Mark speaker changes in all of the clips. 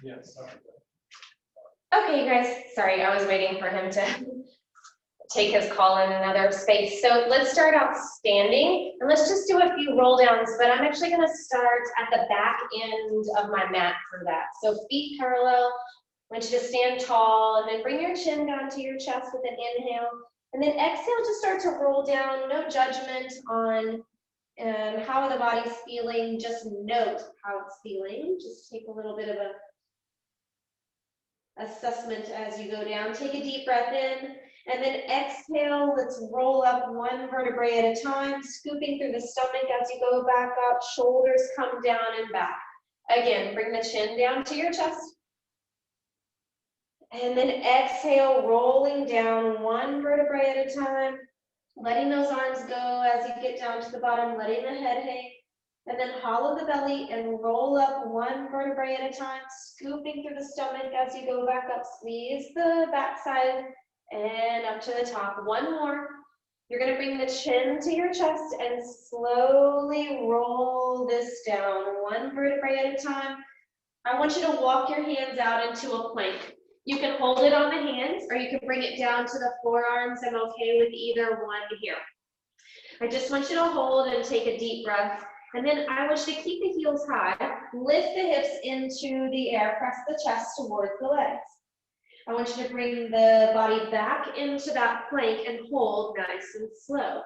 Speaker 1: Yes.
Speaker 2: Okay, you guys, sorry, I was waiting for him to take his call in another space. So let's start out standing, and let's just do a few roll downs, but I'm actually gonna start at the back end of my mat for that. So feet parallel, I want you to stand tall, and then bring your chin down to your chest with an inhale, and then exhale to start to roll down. No judgment on how the body's feeling, just note how it's feeling. Just take a little bit of a assessment as you go down. Take a deep breath in, and then exhale. Let's roll up one vertebrae at a time, scooping through the stomach as you go back up. Shoulders come down and back. Again, bring the chin down to your chest. And then exhale, rolling down one vertebrae at a time, letting those arms go as you get down to the bottom, letting the head hang. And then hollow the belly and roll up one vertebrae at a time, scooping through the stomach as you go back up. Squeeze the backside and up to the top. One more. You're going to bring the chin to your chest and slowly roll this down, one vertebrae at a time. I want you to walk your hands out into a plank. You can hold it on the hands, or you can bring it down to the forearms. I'm okay with either one here. I just want you to hold and take a deep breath. And then I want you to keep the heels high, lift the hips into the air, press the chest towards the legs. I want you to bring the body back into that plank and hold nice and slow.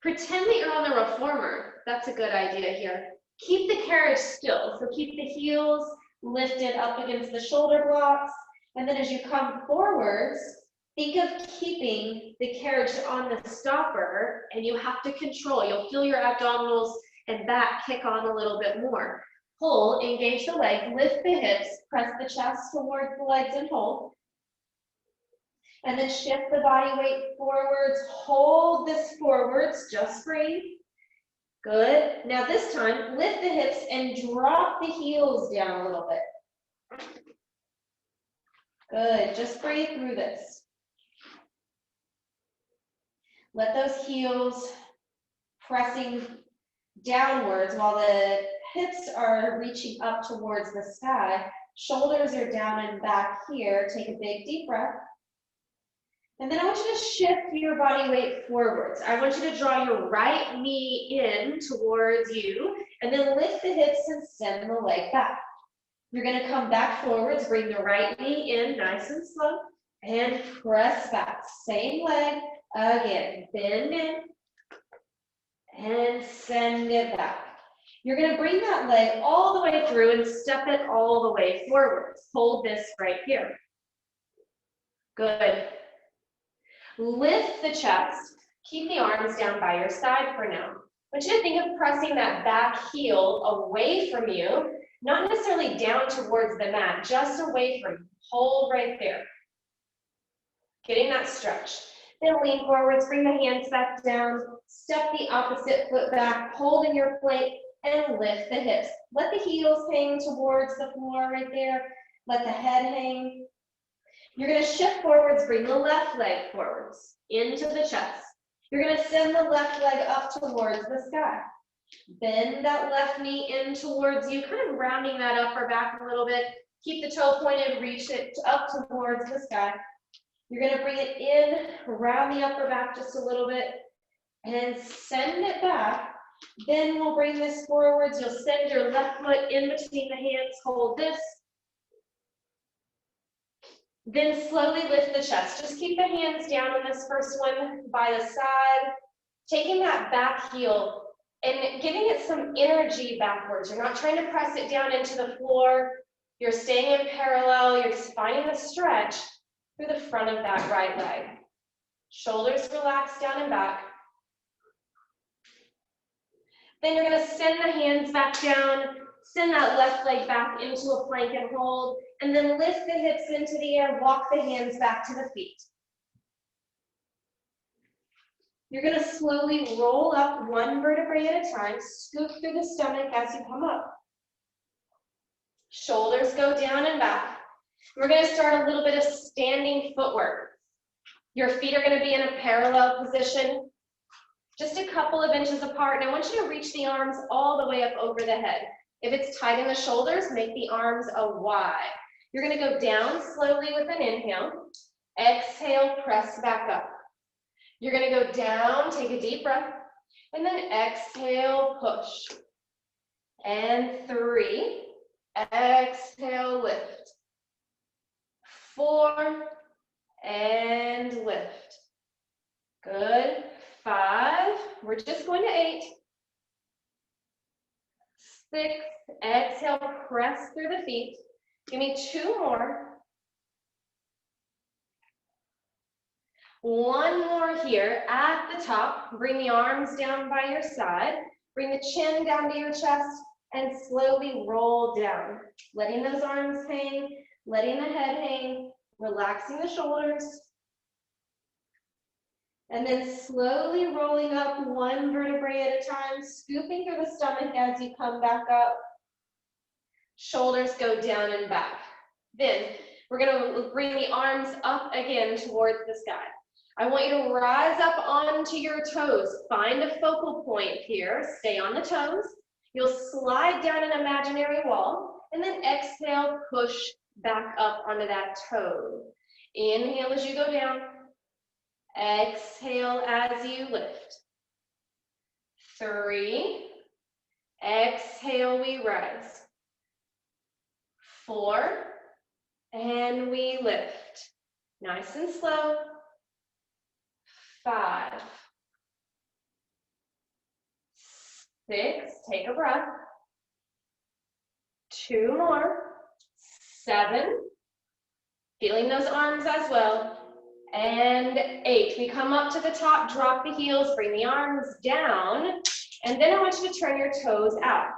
Speaker 2: Pretend that you're on the reformer. That's a good idea here. Keep the carriage still. So keep the heels lifted up against the shoulder blocks. And then as you come forwards, think of keeping the carriage on the stopper, and you have to control. You'll feel your abdominals and back kick on a little bit more. Pull, engage the leg, lift the hips, press the chest towards the legs and hold. And then shift the body weight forwards, hold this forwards, just breathe. Good. Now this time, lift the hips and drop the heels down a little bit. Good, just breathe through this. Let those heels pressing downwards while the hips are reaching up towards the sky. Shoulders are down and back here. Take a big deep breath. And then I want you to shift your body weight forwards. I want you to draw your right knee in towards you, and then lift the hips and send the leg back. You're going to come back forwards, bring the right knee in nice and slow, and press back. Same leg again. Bend in and send it back. You're going to bring that leg all the way through and step it all the way forwards. Hold this right here. Good. Lift the chest. Keep the arms down by your side for now. I want you to think of pressing that back heel away from you, not necessarily down towards the mat, just away from you. Hold right there. Getting that stretch. Then lean forwards, bring the hands back down, step the opposite foot back, hold in your plank, and lift the hips. Let the heels hang towards the floor right there. Let the head hang. You're going to shift forwards, bring the left leg forwards into the chest. You're going to send the left leg up towards the sky. Bend that left knee in towards you, kind of rounding that upper back a little bit. Keep the toe pointed, reach it up towards the sky. You're going to bring it in, round the upper back just a little bit, and send it back. Then we'll bring this forwards. You'll send your left foot in between the hands, hold this. Then slowly lift the chest. Just keep the hands down on this first one by the side, taking that back heel and giving it some energy backwards. You're not trying to press it down into the floor. You're staying in parallel. You're just finding the stretch through the front of that right leg. Shoulders relaxed down and back. Then you're going to send the hands back down, send that left leg back into a plank and hold, and then lift the hips into the air, walk the hands back to the feet. You're going to slowly roll up one vertebrae at a time, scoop through the stomach as you come up. Shoulders go down and back. We're going to start a little bit of standing footwork. Your feet are going to be in a parallel position, just a couple of inches apart, and I want you to reach the arms all the way up over the head. If it's tight in the shoulders, make the arms a Y. You're gonna go down slowly with an inhale. Exhale, press back up. You're gonna go down, take a deep breath, and then exhale, push. And 3, exhale, lift. 4, and lift. Good. 5, we're just going to 8. 6, exhale, press through the feet. Give me 2 more. 1 more here at the top. Bring the arms down by your side. Bring the chin down to your chest and slowly roll down. Letting those arms hang, letting the head hang, relaxing the shoulders. And then slowly rolling up 1 vertebrae at a time, scooping through the stomach as you come back up. Shoulders go down and back. Then we're gonna bring the arms up again towards the sky. I want you to rise up onto your toes. Find a focal point here. Stay on the toes. You'll slide down an imaginary wall, and then exhale, push back up onto that toe. Inhale as you go down. Exhale as you lift. 3. Exhale, we rise. 4. And we lift. Nice and slow. 5. 6, take a breath. 2 more. 7. Feeling those arms as well. And 8. We come up to the top, drop the heels, bring the arms down, and then I want you to turn your toes out.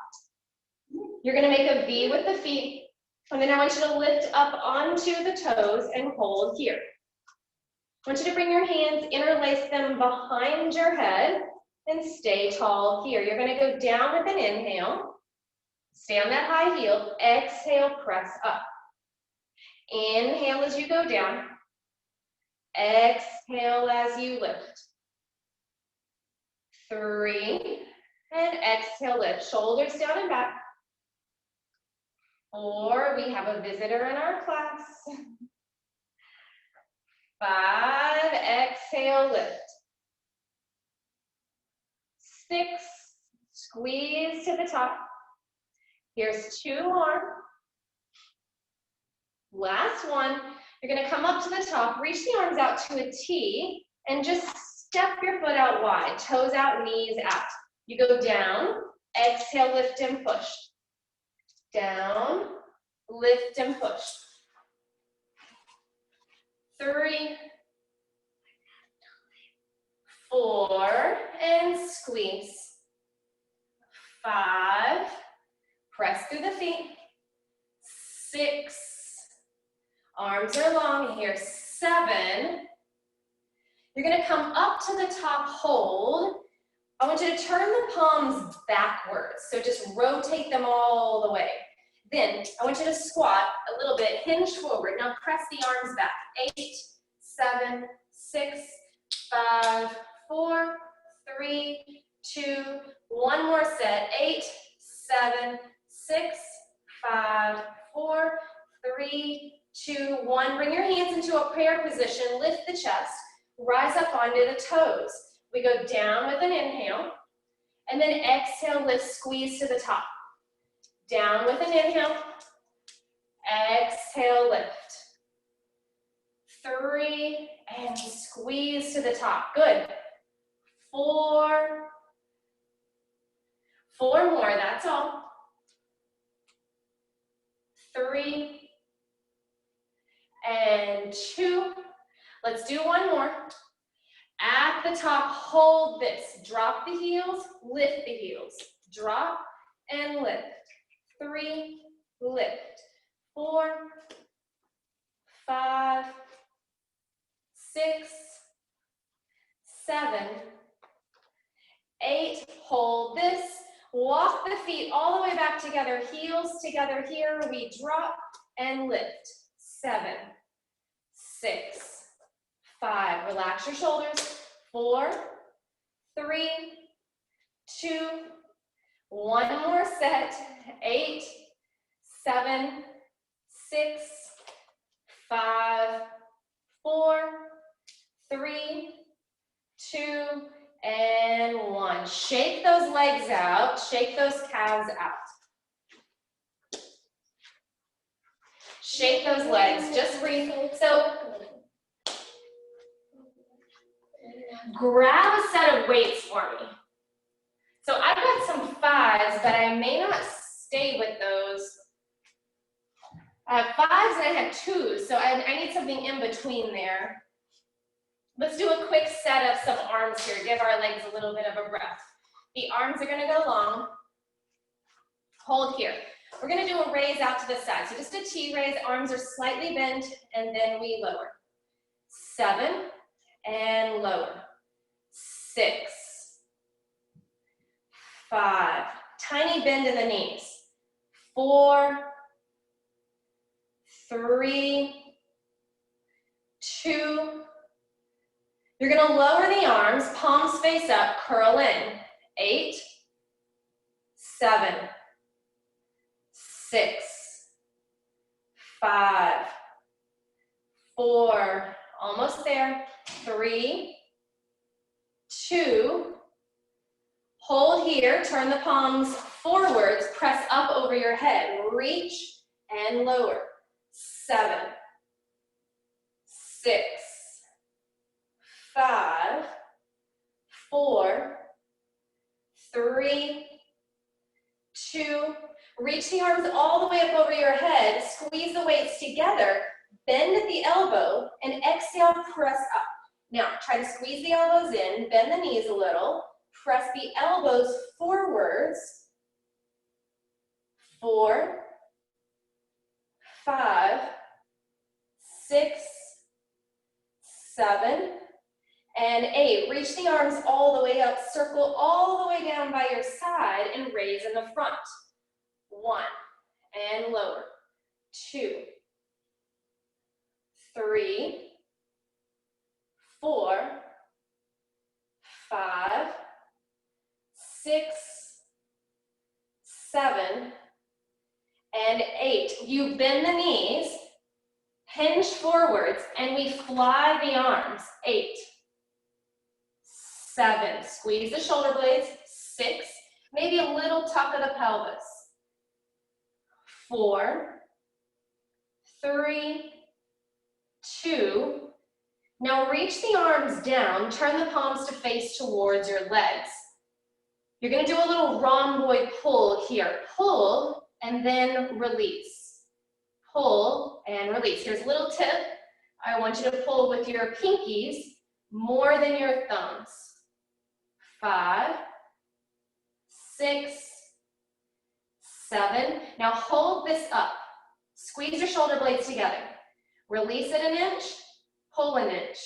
Speaker 2: You're gonna make a V with the feet, and then I want you to lift up onto the toes and hold here. I want you to bring your hands, interlace them behind your head, and stay tall here. You're gonna go down with an inhale, stay on that high heel, exhale, press up. Inhale as you go down, exhale as you lift. 3, and exhale, lift. Shoulders down and back. 4, we have a visitor in our class. 5, exhale, lift. 6, squeeze to the top. Here's 2 more. Last one. You're gonna come up to the top, reach the arms out to a T, and just step your foot out wide. Toes out, knees out. You go down, exhale, lift and push. Down, lift and push. 3, 4, and squeeze. 5, press through the feet. 6, arms are long here. 7, you're gonna come up to the top, hold. I want you to turn the palms backwards, so just rotate them all the way. Then I want you to squat a little bit, hinge forward. Now press the arms back. 8, 7, 6, 5, 4, 3, 2, 1 more set. 8, 7, 6, 5, 4, 3, 2, 1. Bring your hands into a prayer position. Lift the chest. Rise up onto the toes. We go down with an inhale, and then exhale, lift, squeeze to the top. Down with an inhale, exhale, lift. 3, and squeeze to the top. Good. 4 more, that's all. 3, and 2. Let's do 1 more. At the top, hold this. Drop the heels, lift the heels. Drop and lift. 3, lift. 4, 5, 6, 7, 8. Hold this. Walk the feet all the way back together. Heels together here. We drop and lift. 7, 6, 5, relax your shoulders. 4, 3, 2,
Speaker 1: One more set. 8, 7, 6, 5, 4, 3, 2, and 1. Shake those legs out. Shake those calves out. Shake those legs. Just breathe. So grab a set of weights for me. So I've got some 5s, but I may not stay with those. I have 5s and I have 2s, so I need something in between there. Let's do a quick set of some arms here. Give our legs a little bit of a breath. The arms are gonna go long. Hold here. We're gonna do a raise out to the side. So just a T raise, arms are slightly bent, and then we lower. 7, and lower. 6, 5, tiny bend in the knees. 4, 3, 2, you're gonna lower the arms, palms face up, curl in. 8, 7, 6, 5, 4, almost there. 3, 2, hold here, turn the palms forwards, press up over your head, reach and lower. 7, 6, 5, 4, 3, 2, reach the arms all the way up over your head, squeeze the weights together, bend at the elbow, and exhale, press up. Now, try to squeeze the elbows in, bend the knees a little, press the elbows forwards. 4, 5, 6, 7, and 8. Reach the arms all the way up, circle all the way down by your side, and raise in the front. 1, and lower. 2, 3, 4, 5, 6, 7, and 8. You bend the knees, hinge forwards, and we fly the arms. 8, 7, squeeze the shoulder blades. 6, maybe a little tuck of the pelvis. 4, 3, 2, now reach the arms down, turn the palms to face towards your legs. You're gonna do a little rhomboid pull here. Pull and then release. Pull and release. Here's a little tip. I want you to pull with your pinkies more than your thumbs. 5, 6, 7. Now hold this up. Squeeze your shoulder blades together. Release it an inch, pull an inch.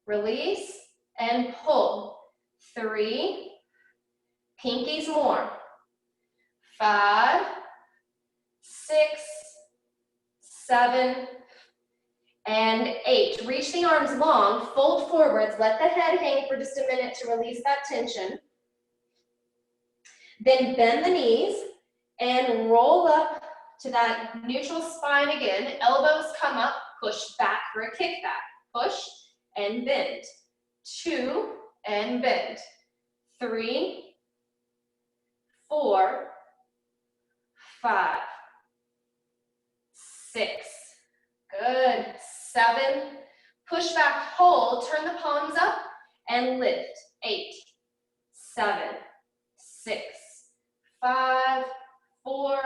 Speaker 1: Release and pull. 3, pinkies more. 5, 6, 7, and 8. Reach the arms long, fold forwards, let the head hang for just a minute to release that tension. Then bend the knees and roll up to that neutral spine again. Elbows come up, push back for a kickback. Push and bend. 2 and bend. 3, 4, 5, 6. Good. 7. Push back, hold, turn the palms up and lift. 8, 7, 6, 5, 4,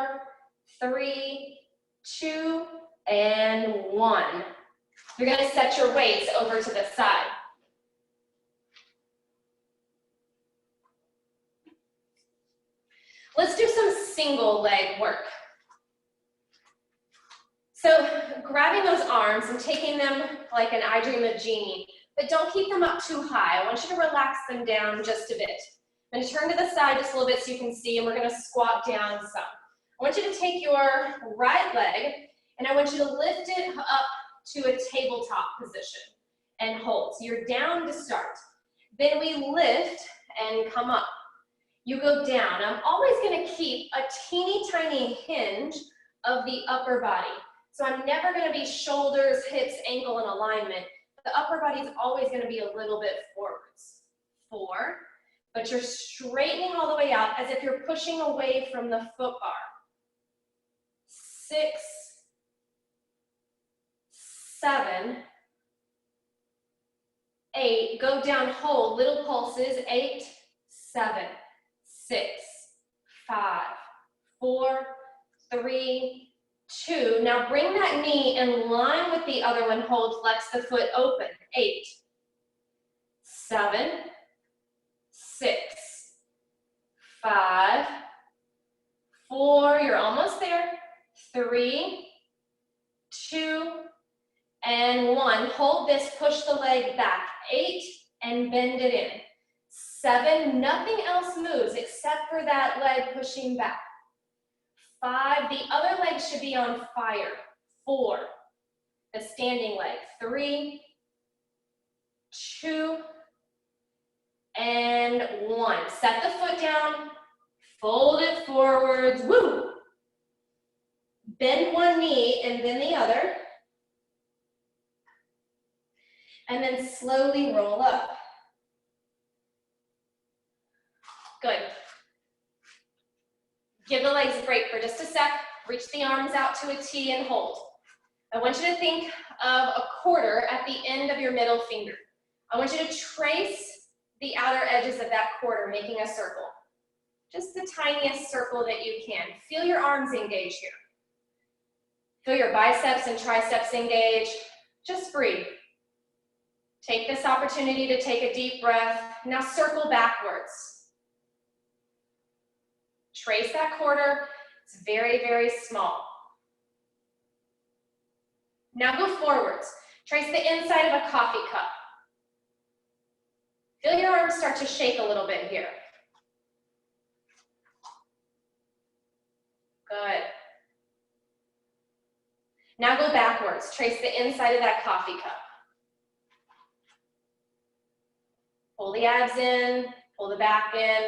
Speaker 1: 3, 2, and 1. You're going to set your weights over to the side. Let's do some single leg work. So grabbing those arms and taking them like an I Dream of Jeannie, but don't keep them up too high. I want you to relax them down just a bit. I'm going to turn to the side just a little bit so you can see, and we're going to squat down some. I want you to take your right leg, and I want you to lift it up to a tabletop position and hold. So you're down to start. Then we lift and come up. you go down. I'm always gonna keep a teeny tiny hinge of the upper body. So I'm never gonna be shoulders, hips, ankle in alignment. The upper body is always gonna be a little bit forwards. 4, but you're straightening all the way out as if you're pushing away from the foot bar. 6, 7, 8, go down, hold, little pulses, 8, 7, 6, 5, 4, 3, 2. Now bring that knee in line with the other one, hold, flex the foot open, 8, 7, 6, 5, 4, you're almost there, 3, 2, and 1. Hold this, push the leg back, 8, and bend it in. 7, nothing else moves except for that leg pushing back. 5, the other leg should be on fire. 4, the standing leg. 3, 2, and 1. Set the foot down, fold it forwards, woo! Bend one knee and then the other. And then slowly roll up. Good. Give the legs a break for just a sec. Reach the arms out to a T and hold. I want you to think of a quarter at the end of your middle finger. I want you to trace the outer edges of that quarter, making a circle. Just the tiniest circle that you can. Feel your arms engage here. Feel your biceps and triceps engage. Just breathe. Take this opportunity to take a deep breath. Now circle backwards. Trace that quarter. It's very, very small. Now go forwards. Trace the inside of a coffee cup. Feel your arms start to shake a little bit here. Good. Now go backwards. Trace the inside of that coffee cup. Pull the abs in, pull the back in.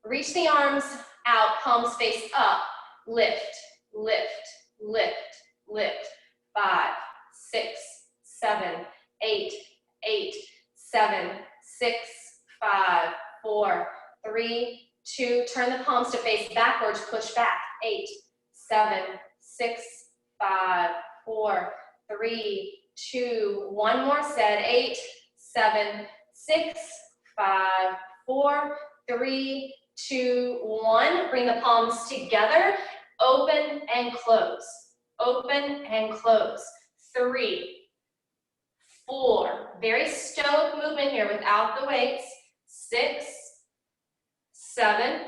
Speaker 1: Reach the arms out, palms face up. Lift, lift, lift, lift. 5, 6, 7, 8, 8, 7, 6, 5, 4, 3, 2. Turn the palms to face backwards, push back. 8, 7, 6, 5, 4, 3, 2. One more set. 8, 7, 6, 5, 4, 3, 2, 1. Bring the palms together. Open and close. Open and close. 3, 4. Very stoic movement here without the weights. 6, 7,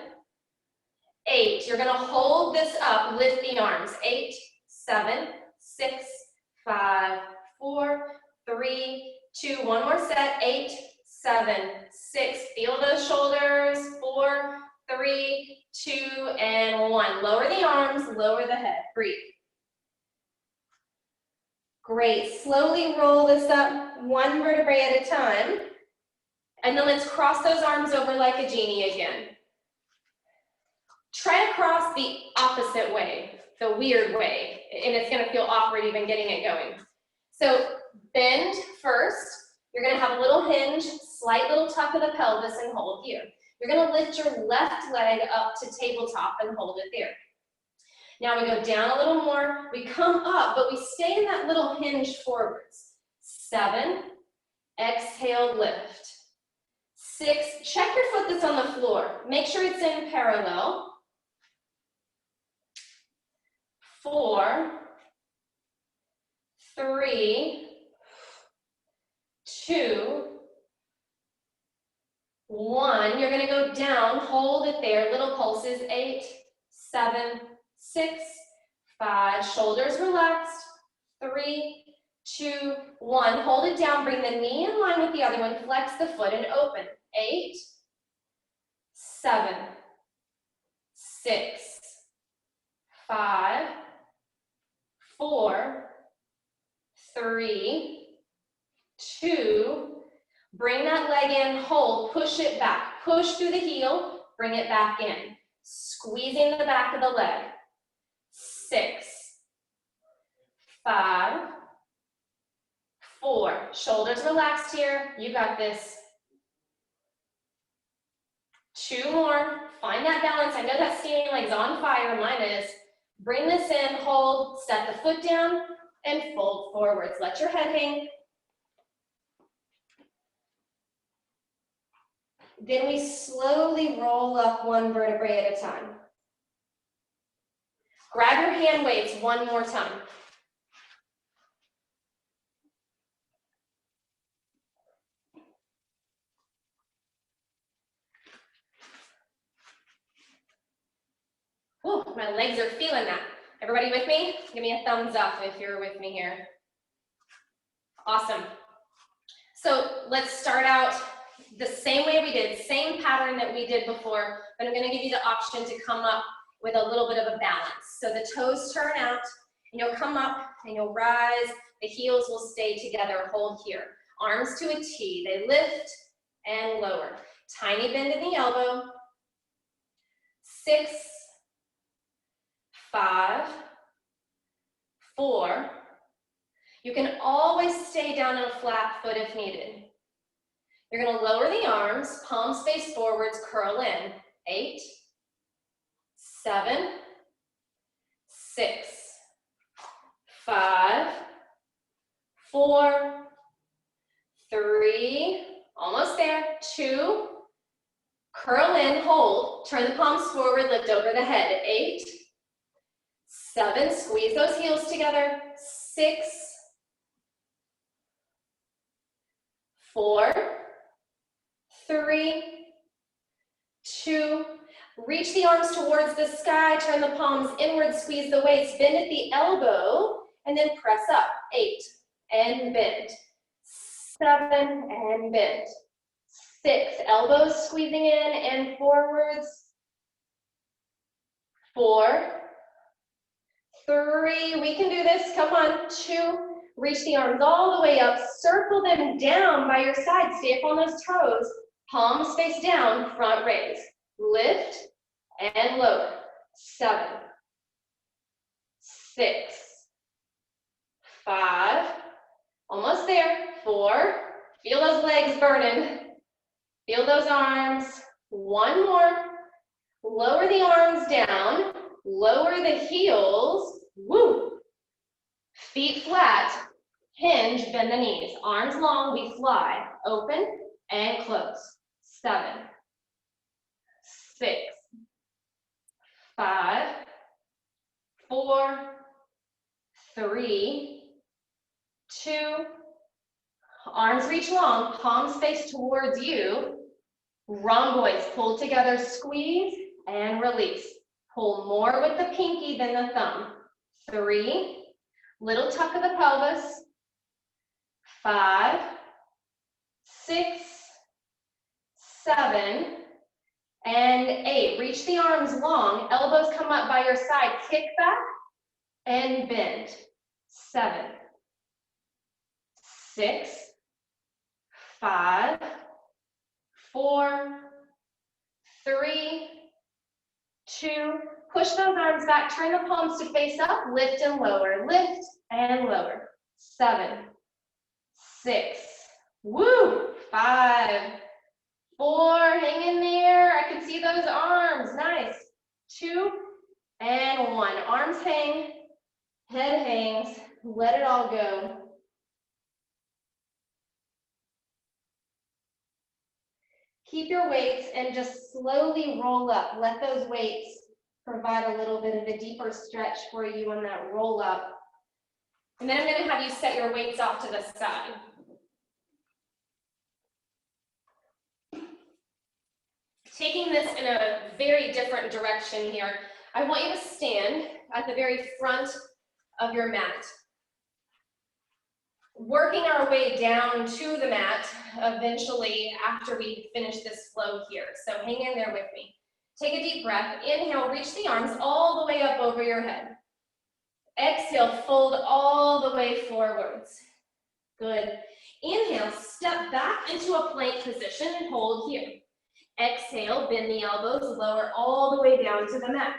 Speaker 1: 8. You're going to hold this up. Lift the arms. 8, 7, 6, 5, 4, 3, 2. One more set. 8, 7, 6. Feel those shoulders. 4, 3, 2, and 1. Lower the arms, lower the head. Breathe. Great. Slowly roll this up one vertebrae at a time. And then let's cross those arms over like a genie again. Try to cross the opposite way, the weird way, and it's going to feel awkward even getting it going. So bend first. You're going to have a little hinge, slight little tuck of the pelvis, and hold here. You're going to lift your left leg up to tabletop and hold it there. Now we go down a little more. We come up, but we stay in that little hinge forwards. 7, exhale, lift. 6, check your foot that's on the floor. Make sure it's in parallel. 4, 3, 2, 1. You're going to go down, hold it there, little pulses. 8, 7, 6, 5. Shoulders relaxed. 3, 2, 1. Hold it down, bring the knee in line with the other one, flex the foot and open. 8, 7, 6, 5, 4, 3, 2, Bring that leg in, hold, push it back. Push through the heel, bring it back in. Squeezing the back of the leg. 6, 5, 4. Shoulders relaxed here. You got this. 2 more. Find that balance. I know that standing leg's on fire. Mine is. Bring this in, hold, step the foot down, and fold forwards. Let your head hang. Then we slowly roll up one vertebrae at a time. Grab your hand weights one more time. Whew, my legs are feeling that. Everybody with me? Give me a thumbs up if you're with me here. Awesome. So let's start out the same way we did, same pattern that we did before, but I'm gonna give you the option to come up with a little bit of a balance. So the toes turn out, and you'll come up and you'll rise, the heels will stay together, hold here. Arms to a T, they lift and lower. Tiny bend in the elbow. 6, 5, 4. You can always stay down on a flat foot if needed. You're gonna lower the arms, palms face forwards, curl in. 8, 7, 6, 5, 4, 3, almost there, 2, curl in, hold, turn the palms forward, lift over the head. 8, 7, squeeze those heels together. 6, 4, 3, 2, reach the arms towards the sky, turn the palms inward, squeeze the waist, bend at the elbow, and then press up. 8, and bend. 7, and bend. 6, elbows squeezing in and forwards. 4, 3, we can do this, come on. 2, reach the arms all the way up, circle them down by your side, stay up on those toes, palms face down, front raise. Lift and lower. 7, 6, 5, almost there. 4, feel those legs burning. Feel those arms. 1 more. Lower the arms down, lower the heels. Woo! Feet flat, hinge, bend the knees. Arms long, we fly. Open and close. 7, 6, 5, 4, 3, 2, arms reach long, palms face towards you. Rhomboids, pull together, squeeze and release. Pull more with the pinky than the thumb. 3, little tuck of the pelvis. 5, 6, 7, and 8. Reach the arms long, elbows come up by your side, kick back and bend. 7, 6, 5, 4, 3, 2, push those arms back, turn the palms to face up, lift and lower, lift and lower. 7, 6, woo, 5, 4, hang in there, I can see those arms, nice. 2, and 1, arms hang, head hangs, let it all go. Keep your weights and just slowly roll up. Let those weights provide a little bit of a deeper stretch for you on that roll up. And then I'm going to have you set your weights off to the side. Taking this in a very different direction here, I want you to stand at the very front of your mat. Working our way down to the mat eventually after we finish this flow here. So hang in there with me. Take a deep breath. Inhale, reach the arms all the way up over your head. Exhale, fold all the way forwards. Good. Inhale, step back into a plank position and hold here. Exhale, bend the elbows, lower all the way down to the mat.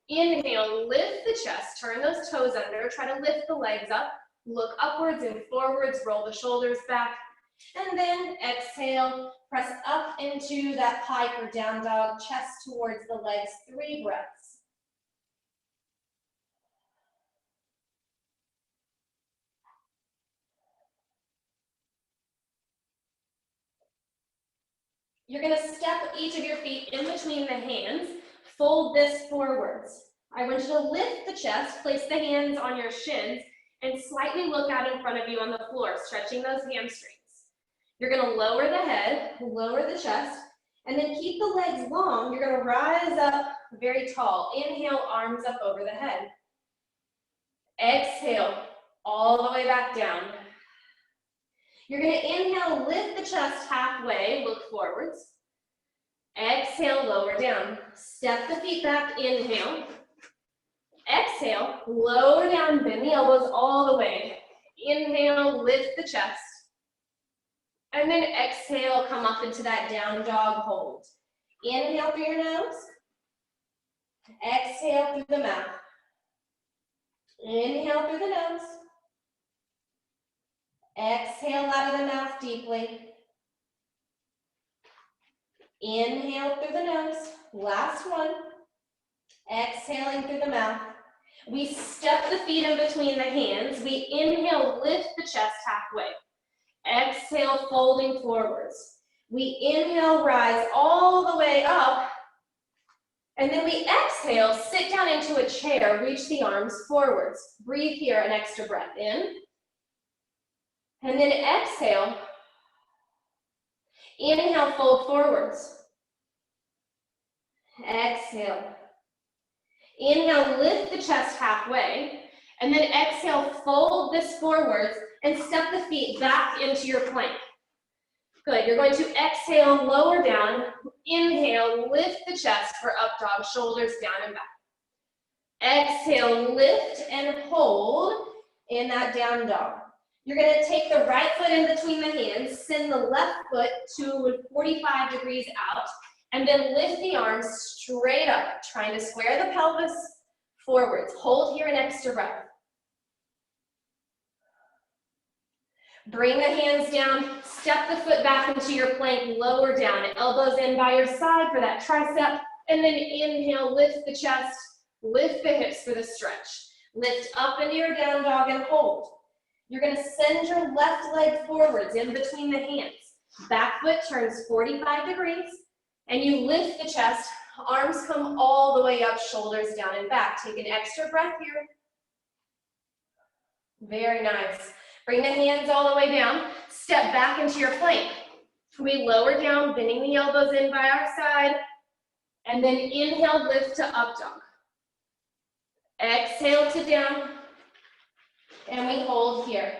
Speaker 1: Inhale, lift the chest, turn those toes under, try to lift the legs up, look upwards and forwards, roll the shoulders back, and then exhale, press up into that pike or down dog, chest towards the legs, 3 breaths. You're gonna step each of your feet in between the hands, fold this forwards. I want you to lift the chest, place the hands on your shins, and slightly look out in front of you on the floor, stretching those hamstrings. You're gonna lower the head, lower the chest, and then keep the legs long. You're gonna rise up very tall. Inhale, arms up over the head. Exhale, all the way back down. You're gonna inhale, lift the chest halfway, look forwards. Exhale, lower down. Step the feet back, inhale. Exhale, lower down, bend the elbows all the way. Inhale, lift the chest. And then exhale, come up into that down dog hold. Inhale through your nose. Exhale through the mouth. Inhale through the nose. Exhale out of the mouth deeply. Inhale through the nose. Last one. Exhaling through the mouth. We step the feet in between the hands. We inhale, lift the chest halfway. Exhale, folding forwards. We inhale, rise all the way up. And then we exhale, sit down into a chair, reach the arms forwards. Breathe here, an extra breath in. And then exhale. Inhale, fold forwards. Exhale. Inhale, lift the chest halfway. And then exhale, fold this forwards and step the feet back into your plank. Good, you're going to exhale, lower down. Inhale, lift the chest for up dog, shoulders down and back. Exhale, lift and hold in that down dog. You're gonna take the right foot in between the hands, send the left foot to 45 degrees out, and then lift the arms straight up, trying to square the pelvis forwards. Hold here an extra breath. Bring the hands down, step the foot back into your plank, lower down, elbows in by your side for that tricep, and then inhale, lift the chest, lift the hips for the stretch. Lift up into your down dog and hold. You're gonna send your left leg forwards in between the hands. Back foot turns 45 degrees, and you lift the chest, arms come all the way up, shoulders down and back. Take an extra breath here. Very nice. Bring the hands all the way down, step back into your plank. We lower down, bending the elbows in by our side, and then inhale, lift to up dog. Exhale to down, and we hold here.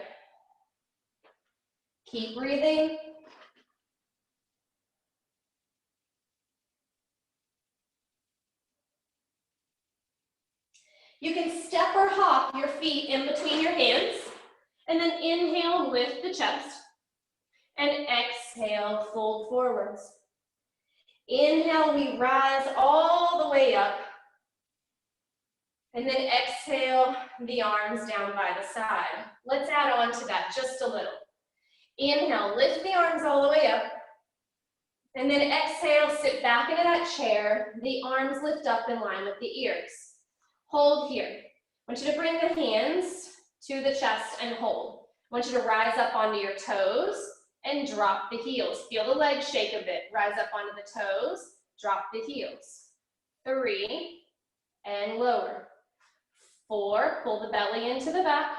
Speaker 1: Keep breathing. You can step or hop your feet in between your hands. And then inhale, lift the chest, and exhale, fold forwards. Inhale, we rise all the way up, and then exhale, the arms down by the side. Let's add on to that just a little. Inhale, lift the arms all the way up, and then exhale, sit back into that chair, the arms lift up in line with the ears. Hold here. I want you to bring the hands to the chest and hold. I want you to rise up onto your toes and drop the heels. Feel the legs shake a bit. Rise up onto the toes, drop the heels. 3, and lower. 4, pull the belly into the back.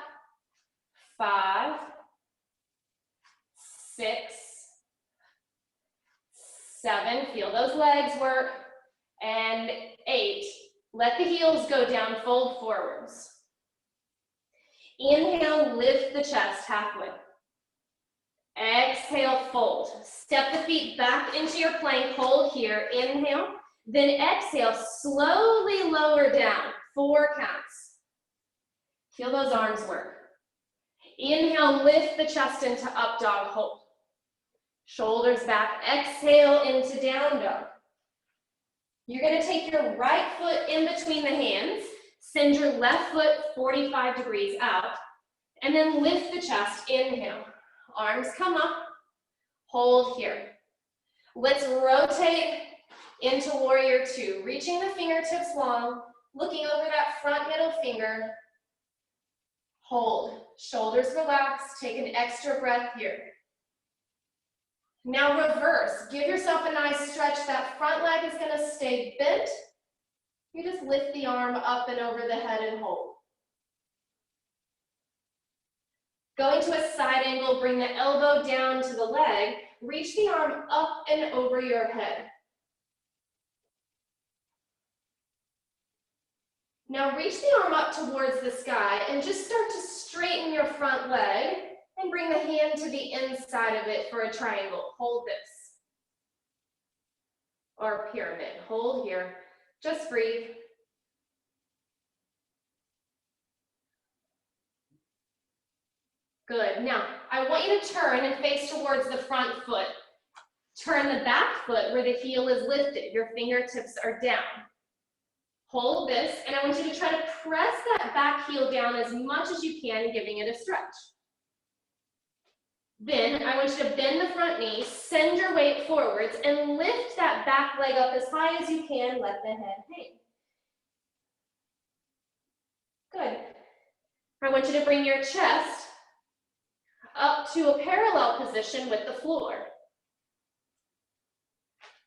Speaker 1: 5, 6, 7, feel those legs work. And 8, let the heels go down, fold forwards. Inhale, lift the chest halfway. Exhale, fold. Step the feet back into your plank, hold here. Inhale, then exhale, slowly lower down, 4 counts. Feel those arms work. Inhale, lift the chest into up dog, hold. Shoulders back, exhale into down dog. You're gonna take your right foot in between the hands, send your left foot 45 degrees out, and then lift the chest, inhale. Arms come up, hold here. Let's rotate into warrior two, reaching the fingertips long, looking over that front middle finger. Hold, shoulders relaxed, take an extra breath here. Now reverse, give yourself a nice stretch. That front leg is gonna stay bent. You just lift the arm up and over the head and hold. Going to a side angle, bring the elbow down to the leg, reach the arm up and over your head. Now reach the arm up towards the sky and just start to straighten your front leg and bring the hand to the inside of it for a triangle. Hold this. Or pyramid, hold here. Just breathe. Good, now I want you to turn and face towards the front foot. Turn the back foot where the heel is lifted, your fingertips are down. Hold this, and I want you to try to press that back heel down as much as you can, giving it a stretch. Then I want you to bend the front knee, send your weight forwards, and lift that back leg up as high as you can, let the head hang. Good. I want you to bring your chest up to a parallel position with the floor.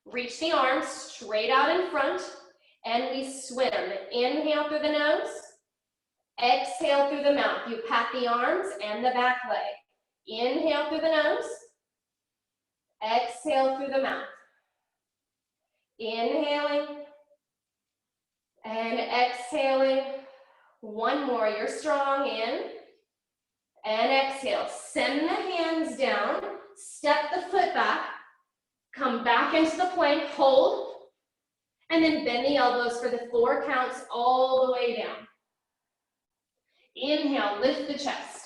Speaker 1: Reach the arms straight out in front, and we swim. Inhale through the nose, exhale through the mouth. You pat the arms and the back leg. Inhale through the nose, exhale through the mouth. Inhaling and exhaling. One more, you're strong, in and exhale. Send the hands down, step the foot back, come back into the plank, hold, and then bend the elbows for the 4 counts all the way down. Inhale, lift the chest.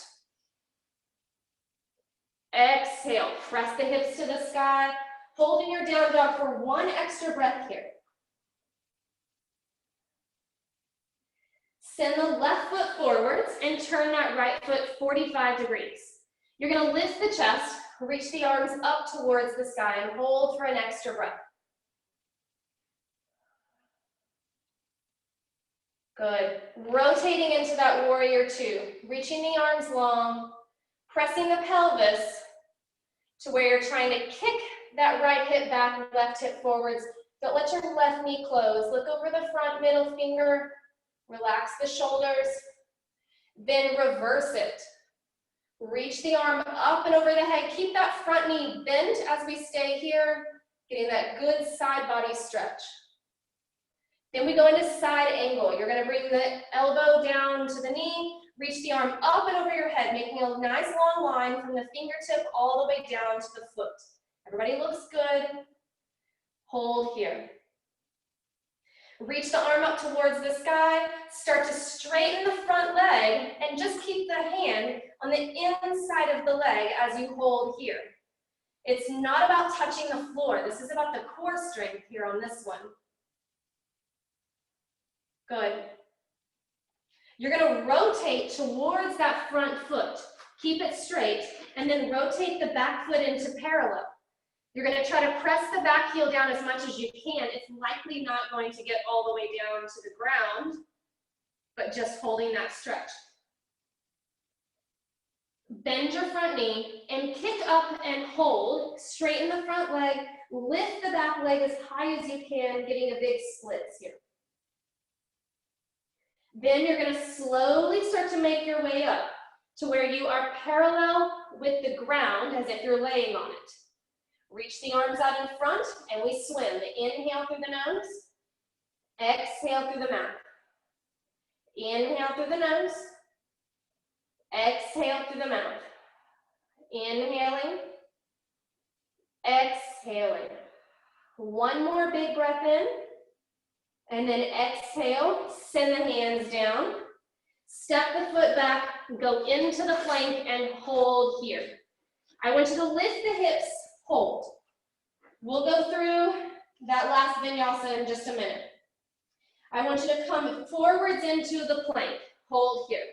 Speaker 1: Exhale, press the hips to the sky, holding your down dog for 1 extra breath here. Send the left foot forwards and turn that right foot 45 degrees. You're gonna lift the chest, reach the arms up towards the sky, and hold for an extra breath. Good. Rotating into that warrior two, reaching the arms long, pressing the pelvis to where you're trying to kick that right hip back, left hip forwards. Don't let your left knee close. Look over the front middle finger, relax the shoulders, then reverse it. Reach the arm up and over the head. Keep that front knee bent as we stay here, getting that good side body stretch. Then we go into side angle. You're gonna bring the elbow down to the knee, reach the arm up and over your head, making a nice long line from the fingertip all the way down to the foot. Everybody looks good. Hold here. Reach the arm up towards the sky, start to straighten the front leg, and just keep the hand on the inside of the leg as you hold here. It's not about touching the floor. This is about the core strength here on this one. Good. You're gonna rotate towards that front foot. Keep it straight, and then rotate the back foot into parallel. You're gonna try to press the back heel down as much as you can. It's likely not going to get all the way down to the ground, but just holding that stretch. Bend your front knee and kick up and hold. Straighten the front leg, lift the back leg as high as you can, getting a big splits here. Then you're gonna slowly start to make your way up to where you are parallel with the ground as if you're laying on it. Reach the arms out in front and we swim. Inhale through the nose, exhale through the mouth. Inhale through the nose, exhale through the mouth. Inhaling, exhaling. One more big breath in, and then exhale, send the hands down. Step the foot back, go into the plank and hold here. I want you to lift the hips, hold. We'll go through that last vinyasa in just a minute. I want you to come forwards into the plank, hold here.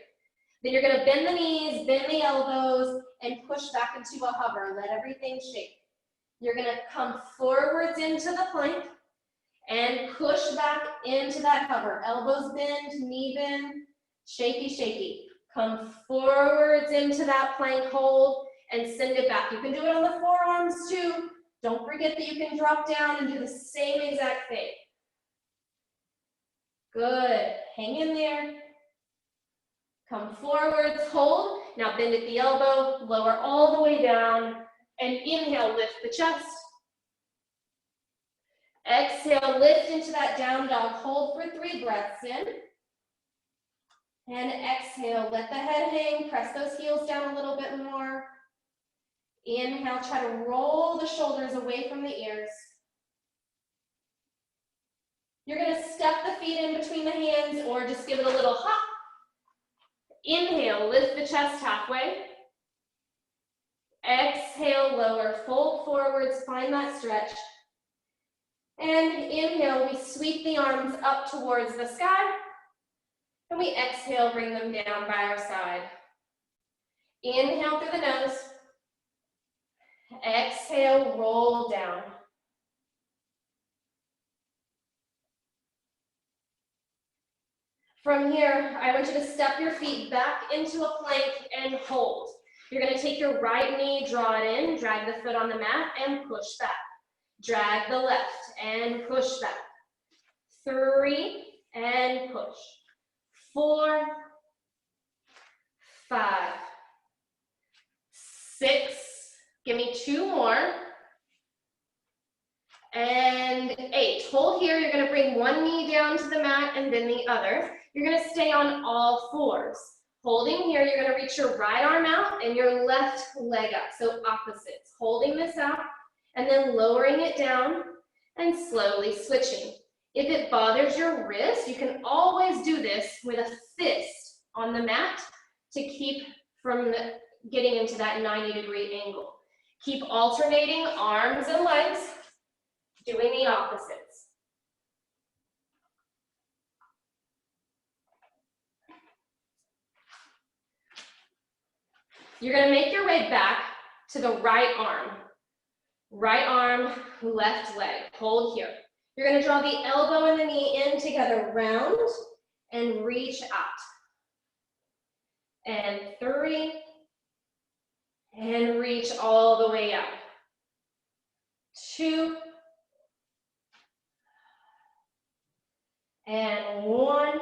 Speaker 1: Then you're gonna bend the knees, bend the elbows, and push back into a hover. Let everything shake. You're gonna come forwards into the plank and push back into that hover. Elbows bend, knee bend, shaky, shaky. Come forwards into that plank hold and send it back. You can do it on the forearms too. Don't forget that you can drop down and do the same exact thing. Good, hang in there. Come forwards, hold. Now bend at the elbow, lower all the way down, and inhale, lift the chest. Exhale, lift into that down dog. Hold for 3 breaths in. And exhale, let the head hang. Press those heels down a little bit more. Inhale, try to roll the shoulders away from the ears. You're gonna step the feet in between the hands or just give it a little hop. Inhale, lift the chest halfway. Exhale, lower, fold forwards, find that stretch. And inhale, we sweep the arms up towards the sky. And we exhale, bring them down by our side. Inhale through the nose. Exhale, roll down. From here, I want you to step your feet back into a plank and hold. You're gonna take your right knee, draw it in, drag the foot on the mat, and push back. Drag the left and push back. 3, and push. 4, 5, 6, give me 2 more. And 8, hold here, you're gonna bring one knee down to the mat and then the other. You're gonna stay on all 4s. Holding here, you're gonna reach your right arm out and your left leg up, so opposites. Holding this out and then lowering it down and slowly switching. If it bothers your wrist, you can always do this with a fist on the mat to keep from getting into that 90-degree angle. Keep alternating arms and legs, doing the opposites. You're gonna make your way back to the right arm. Right arm, left leg, hold here. You're gonna draw the elbow and the knee in together, round, and reach out. And 3, and reach all the way out. 2, and 1.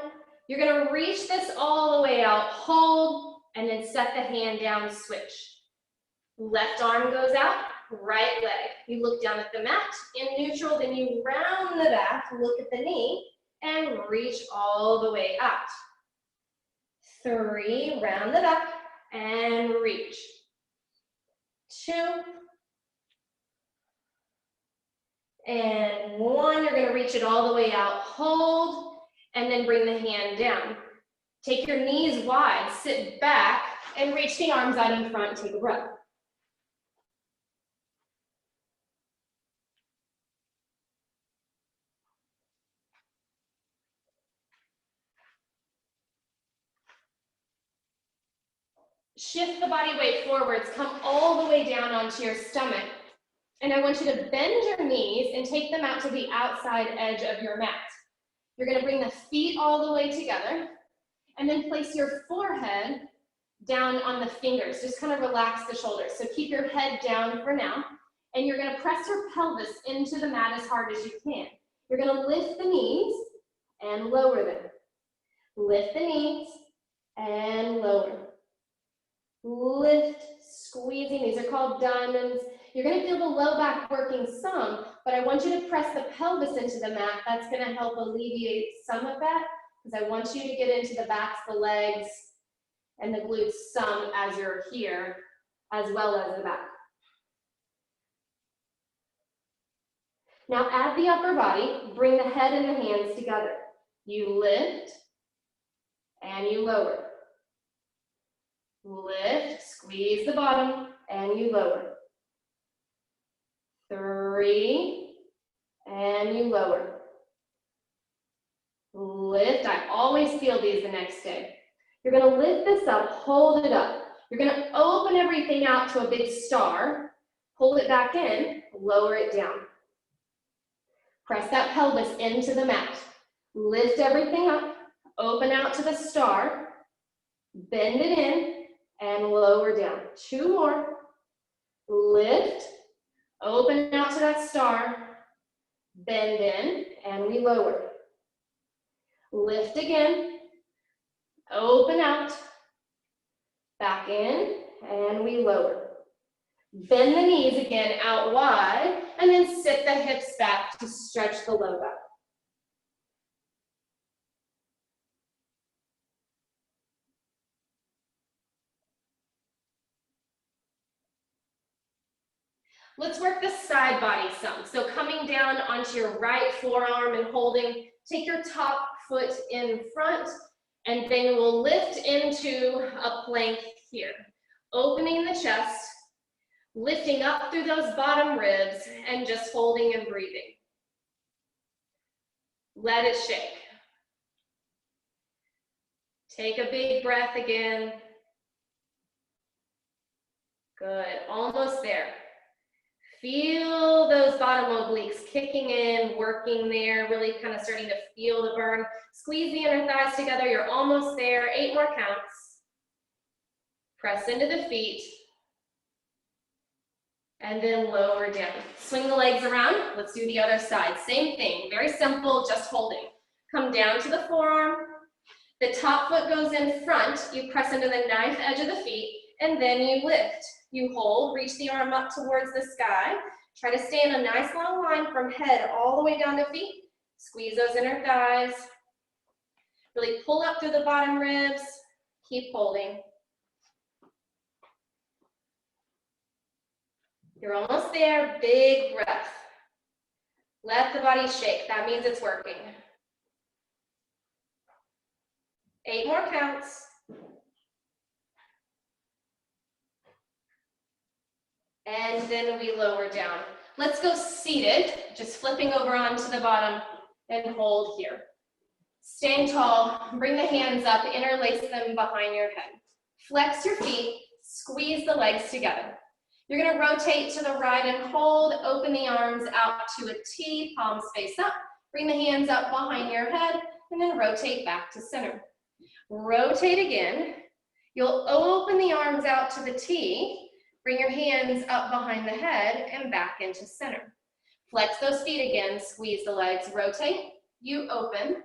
Speaker 1: You're gonna reach this all the way out, hold, and then set the hand down, switch. Left arm goes out, right leg. You look down at the mat in neutral, then you round the back, look at the knee, and reach all the way out. 3, round the back, and reach. 2, and 1. You're gonna reach it all the way out, hold, and then bring the hand down. Take your knees wide, sit back, and reach the arms out in front, take a breath. Shift the body weight forwards, come all the way down onto your stomach. And I want you to bend your knees and take them out to the outside edge of your mat. You're gonna bring the feet all the way together and then place your forehead down on the fingers. Just kind of relax the shoulders. So keep your head down for now. And you're gonna press your pelvis into the mat as hard as you can. You're gonna lift the knees and lower them. Lift the knees and lower. Lift, squeezing, these are called diamonds. You're gonna feel the low back working some, but I want you to press the pelvis into the mat. That's gonna help alleviate some of that, because I want you to get into the backs, the legs, and the glutes some as you're here, as well as the back. Now add the upper body, bring the head and the hands together. You lift, and you lower. Lift, squeeze the bottom, and you lower. 3, and you lower. Lift, I always feel these the next day. You're gonna lift this up, hold it up. You're gonna open everything out to a big star, hold it back in, lower it down. Press that pelvis into the mat. Lift everything up, open out to the star, bend it in, and lower down. 2 more. Lift, open out to that star, bend in, and we lower. Lift again, open out, back in, and we lower. Bend the knees again out wide, and then sit the hips back to stretch the low back. Let's work the side body some. So coming down onto your right forearm and holding, take your top foot in front, and then we'll lift into a plank here. Opening the chest, lifting up through those bottom ribs, and just holding and breathing. Let it shake. Take a big breath again. Good, almost there. Feel those bottom obliques kicking in, working there, really kind of starting to feel the burn. Squeeze the inner thighs together, you're almost there. 8 more counts. Press into the feet. And then lower down. Swing the legs around. Let's do the other side. Same thing, very simple, just holding. Come down to the forearm. The top foot goes in front. You press into the knife edge of the feet, and then you lift. You hold, reach the arm up towards the sky. Try to stay in a nice long line from head all the way down to feet. Squeeze those inner thighs. Really pull up through the bottom ribs. Keep holding. You're almost there, big breath. Let the body shake, that means it's working. 8 more counts. And then we lower down. Let's go seated, just flipping over onto the bottom and hold here. Staying tall, bring the hands up, interlace them behind your head. Flex your feet, squeeze the legs together. You're gonna rotate to the right and hold, open the arms out to a T, palms face up, bring the hands up behind your head, and then rotate back to center. Rotate again. You'll open the arms out to the T, bring your hands up behind the head and back into center. Flex those feet again, squeeze the legs, rotate, you open,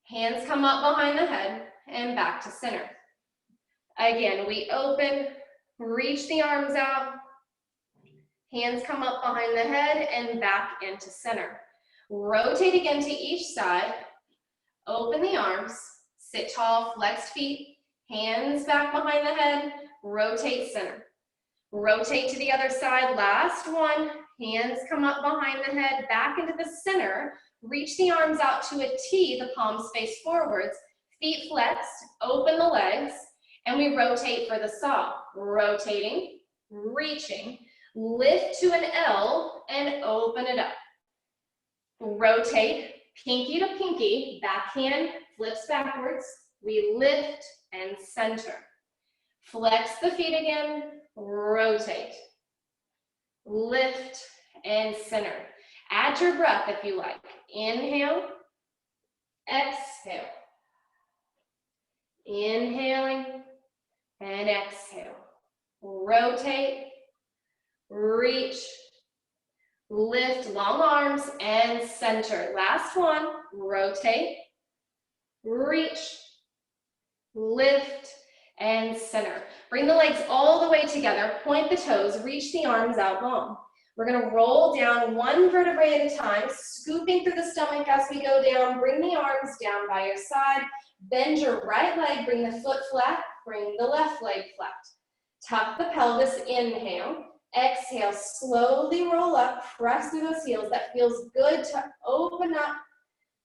Speaker 1: hands come up behind the head and back to center. Again, we open, reach the arms out, hands come up behind the head and back into center. Rotate again to each side, open the arms, sit tall, flexed feet, hands back behind the head, rotate center. Rotate to the other side, last one, hands come up behind the head, back into the center, reach the arms out to a T, the palms face forwards, feet flexed, open the legs, and we rotate for the saw. Rotating, reaching, lift to an L, and open it up. Rotate, pinky to pinky, backhand flips backwards, we lift and center. Flex the feet again, rotate, lift and center. Add your breath if you like. Inhale, exhale. Inhaling and exhale. Rotate, reach, lift, long arms and center. Last one, rotate, reach, lift, and center. Bring the legs all the way together, point the toes, reach the arms out long. We're gonna roll down 1 vertebrae at a time, scooping through the stomach as we go down. Bring the arms down by your side, bend your right leg, bring the foot flat, bring the left leg flat. Tuck the pelvis, inhale. Exhale, slowly roll up, press through those heels. That feels good to open up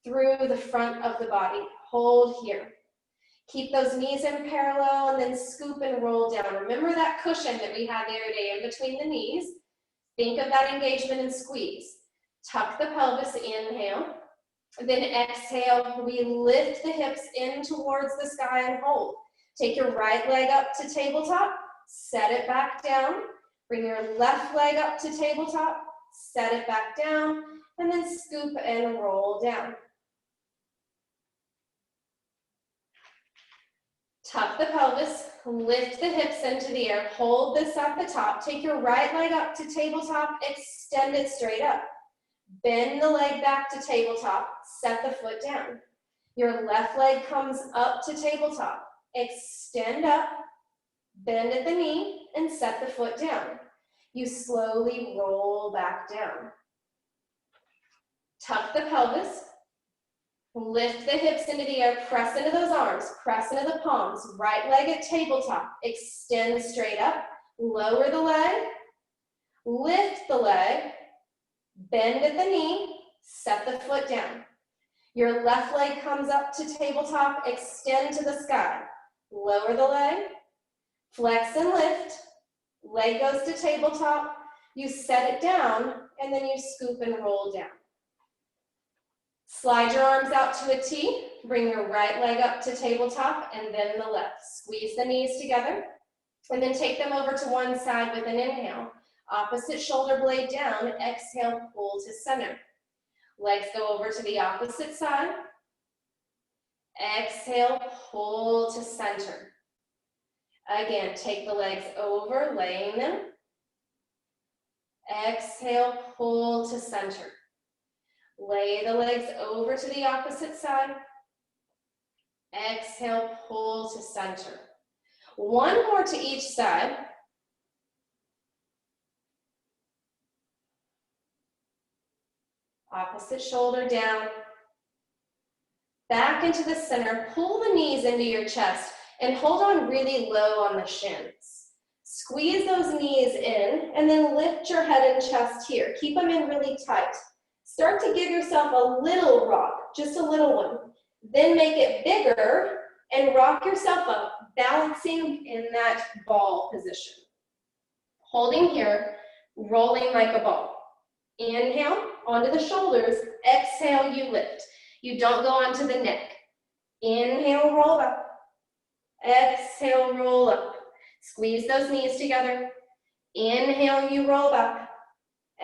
Speaker 1: through the front of the body. Hold here. Keep those knees in parallel and then scoop and roll down. Remember that cushion that we had the other day in between the knees? Think of that engagement and squeeze. Tuck the pelvis, inhale. Then exhale, we lift the hips in towards the sky and hold. Take your right leg up to tabletop, set it back down. Bring your left leg up to tabletop, set it back down, and then scoop and roll down. Tuck the pelvis, lift the hips into the air, hold this at the top. Take your right leg up to tabletop, extend it straight up. Bend the leg back to tabletop, set the foot down. Your left leg comes up to tabletop, extend up, bend at the knee, and set the foot down. You slowly roll back down. Tuck the pelvis, lift the hips into the air, press into those arms, press into the palms, right leg at tabletop, extend straight up, lower the leg, lift the leg, bend at the knee, set the foot down. Your left leg comes up to tabletop, extend to the sky, lower the leg, flex and lift, leg goes to tabletop, you set it down, and then you scoop and roll down. Slide your arms out to a T, bring your right leg up to tabletop, and then the left. Squeeze the knees together, and then take them over to one side with an inhale. Opposite shoulder blade down, exhale, pull to center. Legs go over to the opposite side. Exhale, pull to center. Again, take the legs over, laying them. Exhale, pull to center. Lay the legs over to the opposite side. Exhale, pull to center. One more to each side. Opposite shoulder down. Back into the center. Pull the knees into your chest and hold on really low on the shins. Squeeze those knees in and then lift your head and chest here. Keep them in really tight. Start to give yourself a little rock, just a little one. Then make it bigger and rock yourself up, balancing in that ball position. Holding here, rolling like a ball. Inhale, onto the shoulders. Exhale, you lift. You don't go onto the neck. Inhale, roll up. Exhale, roll up. Squeeze those knees together. Inhale, you roll back.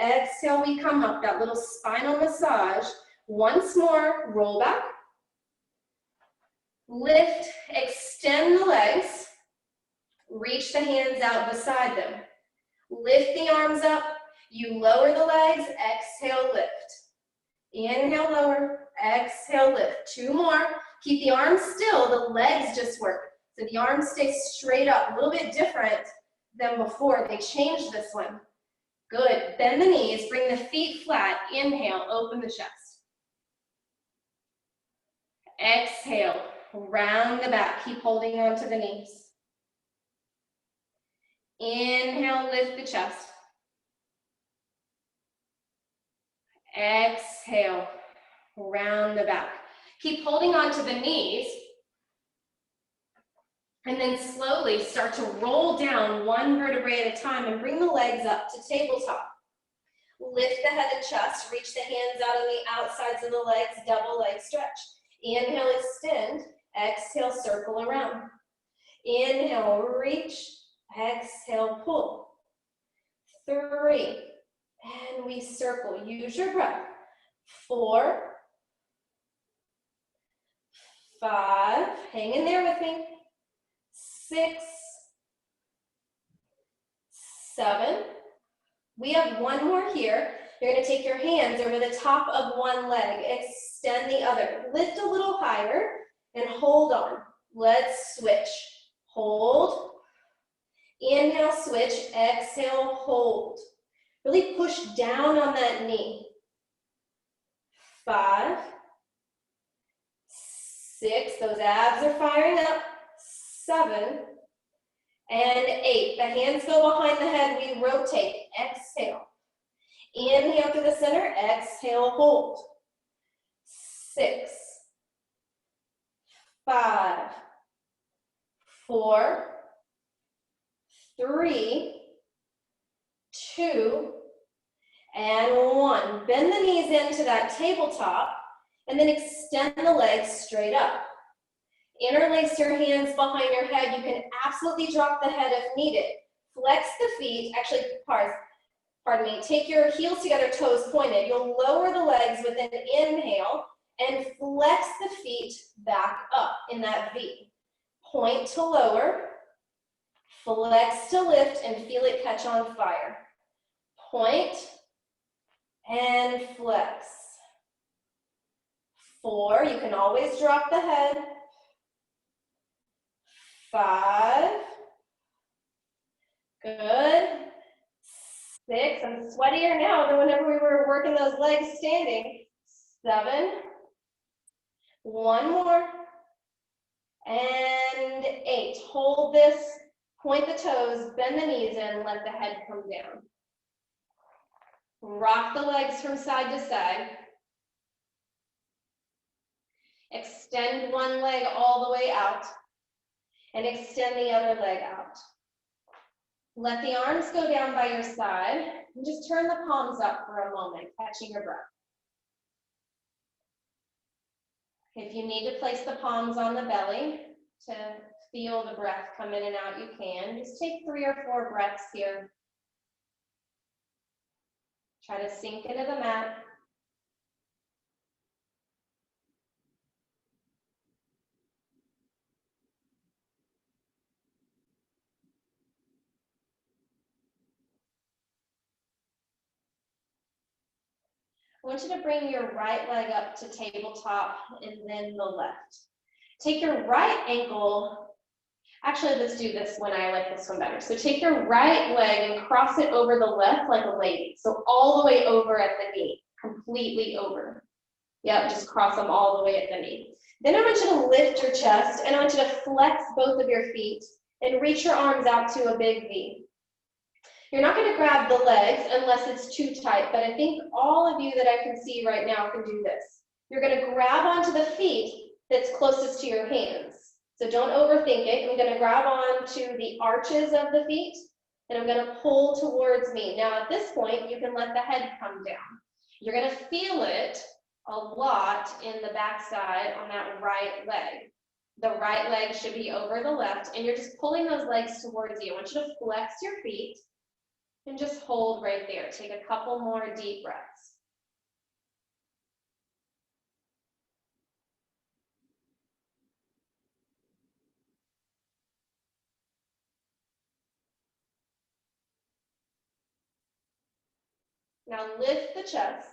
Speaker 1: Exhale, we come up, that little spinal massage. Once more, roll back. Lift, extend the legs. Reach the hands out beside them. Lift the arms up. You lower the legs, exhale, lift. Inhale, lower, exhale, lift. Two more. Keep the arms still, the legs just work. So the arms stay straight up, a little bit different than before. They changed this one. Good. Bend the knees, bring the feet flat. Inhale, open the chest. Exhale, round the back. Keep holding on to the knees. Inhale, lift the chest. Exhale, round the back. Keep holding on to the knees. And then slowly start to roll down one vertebrae at a time and bring the legs up to tabletop. Lift the head and chest, reach the hands out on the outsides of the legs, double leg stretch. Inhale, extend. Exhale, circle around. Inhale, reach. Exhale, pull. 3. And we circle. Use your breath. 4. 5. Hang in there with me. 6, 7. We have one more here. You're going to take your hands over the top of one leg. Extend the other. Lift a little higher and hold on. Let's switch. Hold. Inhale, switch. Exhale, hold. Really push down on that knee. 5, 6. Those abs are firing up. 7, and 8. The hands go behind the head. We rotate. Exhale. Inhale to the center. Exhale, hold. 6, 5,
Speaker 2: 4, 3, 2, and 1. Bend the knees into that tabletop and then extend the legs straight up. Interlace your hands behind your head. You can absolutely drop the head if needed. Flex the feet, actually, pardon me, take your heels together, toes pointed. You'll lower the legs with an inhale and flex the feet back up in that V. Point to lower, flex to lift, and feel it catch on fire. Point and flex. 4, you can always drop the head. 5, good. 6, I'm sweatier now than whenever we were working those legs standing. 7, 1 more, and 8. Hold this, point the toes, bend the knees in, let the head come down. Rock the legs from side to side. Extend one leg all the way out, and extend the other leg out. Let the arms go down by your side, and just turn the palms up for a moment, catching your breath. If you need to place the palms on the belly to feel the breath come in and out, you can. Just take 3 or 4 breaths here. Try to sink into the mat. I want you to bring your right leg up to tabletop and then the left. Take your right ankle, actually let's do this one, I like this one better. So take your right leg and cross it over the left like a lady. So all the way over at the knee, completely over. Yep, just cross them all the way at the knee. Then I want you to lift your chest and I want you to flex both of your feet and reach your arms out to a big V. You're not going to grab the legs unless it's too tight, but I think all of you that I can see right now can do this. You're going to grab onto the feet that's closest to your hands. So don't overthink it. I'm going to grab onto the arches of the feet and I'm going to pull towards me. Now at this point, you can let the head come down. You're going to feel it a lot in the backside on that right leg. The right leg should be over the left and you're just pulling those legs towards you. I want you to flex your feet. And just hold right there. Take a couple more deep breaths. Now lift the chest.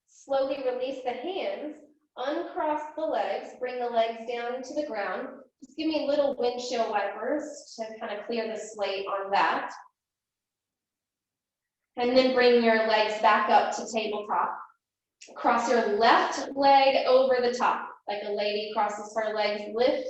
Speaker 2: Slowly release the hands. Uncross the legs. Bring the legs down to the ground. Just give me little windshield wipers to kind of clear the slate on that. And then bring your legs back up to tabletop. Cross your left leg over the top, like a lady crosses her legs. Lift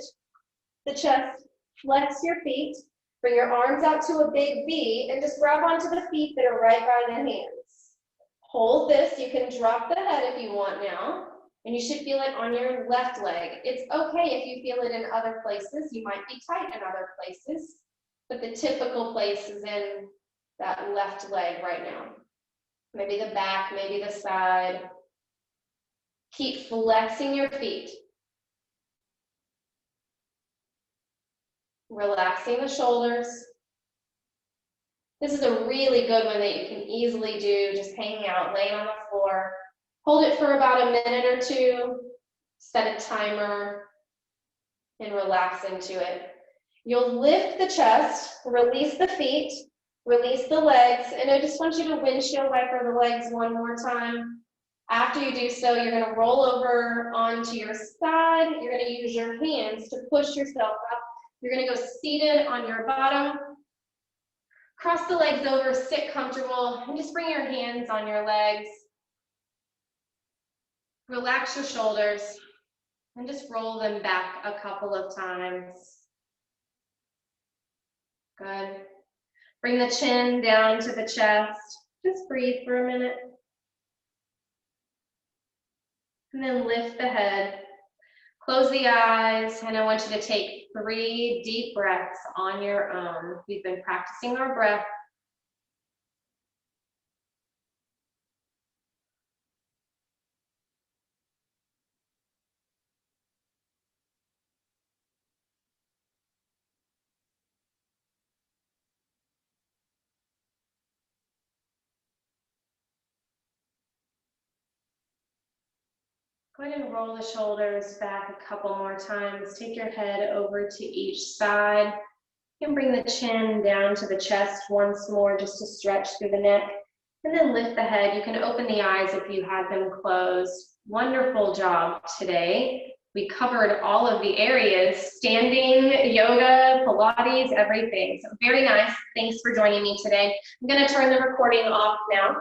Speaker 2: the chest, flex your feet, bring your arms out to a big V, and just grab onto the feet that are right by the hands. Hold this. You can drop the head if you want now, and you should feel it on your left leg. It's okay if you feel it in other places. You might be tight in other places, but the typical place is in that left leg right now. Maybe the back, maybe the side. Keep flexing your feet. Relaxing the shoulders. This is a really good one that you can easily do just hanging out, laying on the floor. Hold it for about a minute or two. Set a timer and relax into it. You'll lift the chest, release the feet, release the legs, and I just want you to windshield wiper the legs one more time. After you do so, you're going to roll over onto your side. You're going to use your hands to push yourself up. You're going to go seated on your bottom. Cross the legs over, sit comfortable, and just bring your hands on your legs. Relax your shoulders, and just roll them back a couple of times. Good. Bring the chin down to the chest. Just breathe for a minute. And then lift the head.
Speaker 1: Close the eyes, and I want you to take 3 deep breaths on your own. We've been practicing our breath. Go ahead and roll the shoulders back a couple more times. Take your head over to each side. You can bring the chin down to the chest once more just to stretch through the neck. And then lift the head. You can open the eyes if you had them closed. Wonderful job today. We covered all of the areas, standing, yoga, Pilates, everything. So very nice. Thanks for joining me today. I'm going to turn the recording off now.